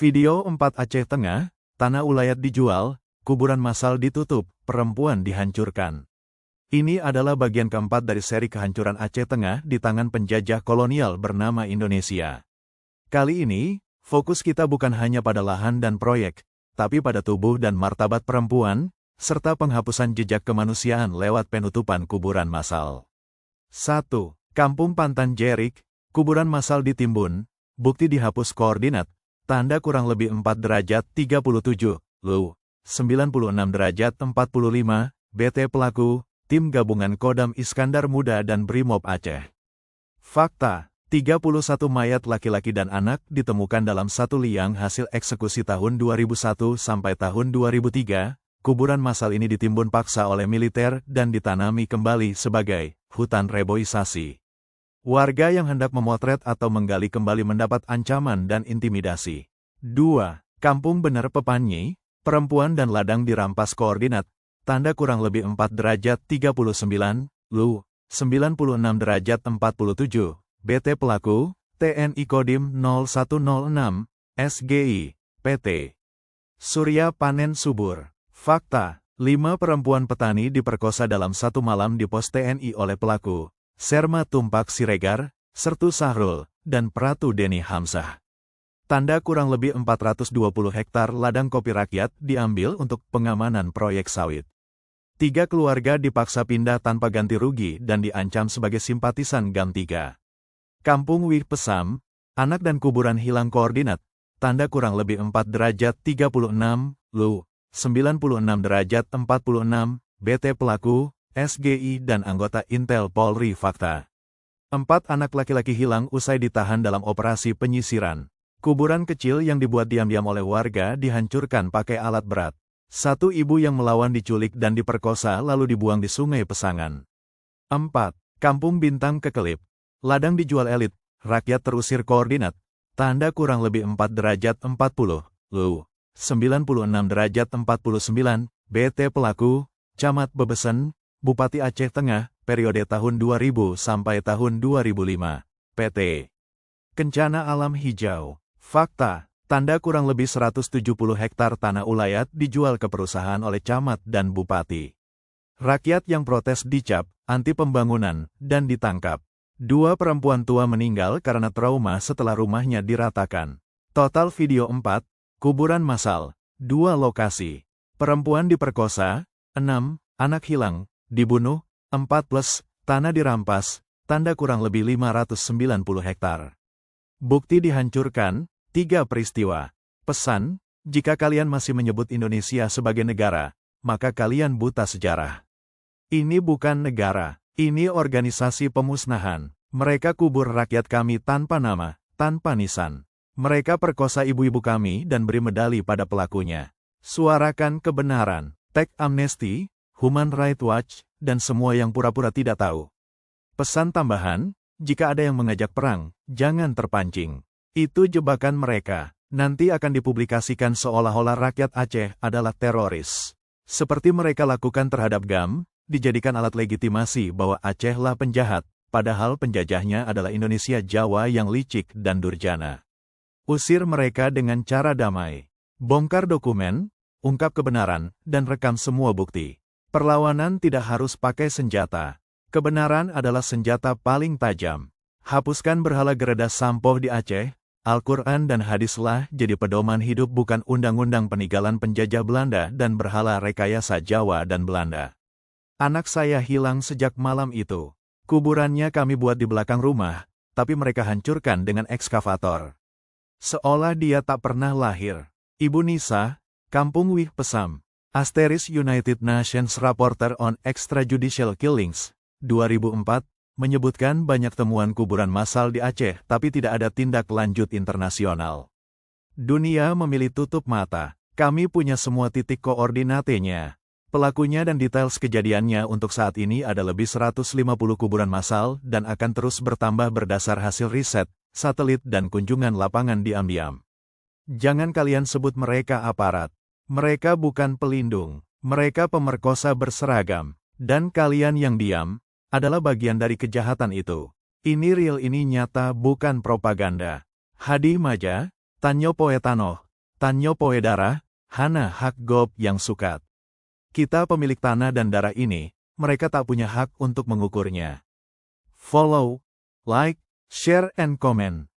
Video 4 Aceh Tengah, tanah ulayat dijual, kuburan massal ditutup, perempuan dihancurkan. Ini adalah bagian keempat dari seri kehancuran Aceh Tengah di tangan penjajah kolonial bernama Indonesia. Kali ini, fokus kita bukan hanya pada lahan dan proyek, tapi pada tubuh dan martabat perempuan, serta penghapusan jejak kemanusiaan lewat penutupan kuburan massal. 1. Kampung Pantan Jerik, kuburan massal ditimbun, bukti dihapus koordinat, tanda kurang lebih 4 derajat 37, Lu, 96 derajat 45, BT pelaku, Tim Gabungan Kodam Iskandar Muda dan Brimob Aceh. Fakta, 31 mayat laki-laki dan anak ditemukan dalam satu liang hasil eksekusi tahun 2001 sampai tahun 2003, kuburan massal ini ditimbun paksa oleh militer dan ditanami kembali sebagai hutan reboisasi. Warga yang hendak memotret atau menggali kembali mendapat ancaman dan intimidasi. 2. Kampung Bener Pepanyi, perempuan dan ladang dirampas koordinat, tanda kurang lebih 4 derajat 39, Lu, 96 derajat 47, BT pelaku, TNI Kodim 0106, SGI, PT. Surya Panen Subur. Fakta, 5 perempuan petani diperkosa dalam satu malam di pos TNI oleh pelaku, Serma Tumpak Siregar, Sertu Sahrul, dan Pratu Deni Hamzah. Tanda kurang lebih 420 hektar ladang kopi rakyat diambil untuk pengamanan proyek sawit. 3 keluarga dipaksa pindah tanpa ganti rugi dan diancam sebagai simpatisan GAM 3. Kampung Wih Pesam, anak dan kuburan hilang koordinat, tanda kurang lebih 4 derajat 36, Lu, 96 derajat 46, BT pelaku, SGI dan anggota Intel Polri. Fakta, 4 anak laki-laki hilang usai ditahan dalam operasi penyisiran. Kuburan kecil yang dibuat diam-diam oleh warga dihancurkan pakai alat berat. 1 ibu yang melawan diculik dan diperkosa lalu dibuang di Sungai Pesangan. 4. Kampung Bintang Kekelip, ladang dijual elit, rakyat terusir koordinat, tanda kurang lebih 4 derajat 40, Lu, 96 derajat 49, BT pelaku, Camat Bebesen, Bupati Aceh Tengah, periode tahun 2000 sampai tahun 2005, PT. Kencana Alam Hijau. Fakta, tanda kurang lebih 170 hektar tanah ulayat dijual ke perusahaan oleh camat dan bupati. Rakyat yang protes dicap, anti pembangunan, dan ditangkap. 2 perempuan tua meninggal karena trauma setelah rumahnya diratakan. Total video 4, kuburan massal, 2 lokasi. Perempuan diperkosa, 6, anak hilang, dibunuh, 4+, tanah dirampas, tanda kurang lebih 590 hektar. Bukti dihancurkan, 3 peristiwa. Pesan, jika kalian masih menyebut Indonesia sebagai negara, maka kalian buta sejarah. Ini bukan negara, ini organisasi pemusnahan. Mereka kubur rakyat kami tanpa nama, tanpa nisan. Mereka perkosa ibu-ibu kami dan beri medali pada pelakunya. Suarakan kebenaran, Teks Amnesty, Human Rights Watch, dan semua yang pura-pura tidak tahu. Pesan tambahan, jika ada yang mengajak perang, jangan terpancing. Itu jebakan mereka, nanti akan dipublikasikan seolah-olah rakyat Aceh adalah teroris. Seperti mereka lakukan terhadap GAM, dijadikan alat legitimasi bahwa Acehlah penjahat, padahal penjajahnya adalah Indonesia Jawa yang licik dan durjana. Usir mereka dengan cara damai. Bongkar dokumen, ungkap kebenaran, dan rekam semua bukti. Perlawanan tidak harus pakai senjata. Kebenaran adalah senjata paling tajam. Hapuskan berhala Gereda Sampoh di Aceh. Al-Quran dan hadislah jadi pedoman hidup bukan undang-undang peninggalan penjajah Belanda dan berhala rekayasa Jawa dan Belanda. Anak saya hilang sejak malam itu. Kuburannya kami buat di belakang rumah, tapi mereka hancurkan dengan ekskavator. Seolah dia tak pernah lahir. Ibu Nisa, Kampung Wih Pesam. Asteris United Nations Rapporteur on Extrajudicial Killings, 2004, menyebutkan banyak temuan kuburan massal di Aceh tapi tidak ada tindak lanjut internasional. Dunia memilih tutup mata. Kami punya semua titik koordinatenya. Pelakunya dan details kejadiannya untuk saat ini ada lebih 150 kuburan massal dan akan terus bertambah berdasar hasil riset, satelit dan kunjungan lapangan diam-diam. Jangan kalian sebut mereka aparat. Mereka bukan pelindung. Mereka pemerkosa berseragam. Dan kalian yang diam, adalah bagian dari kejahatan itu. Ini real, ini nyata, bukan propaganda. Hadi Maja, Tanyo Poetano, Tanyo poe darah, hana hak gop yang sukat. Kita pemilik tanah dan darah ini, mereka tak punya hak untuk mengukurnya. Follow, like, share and comment.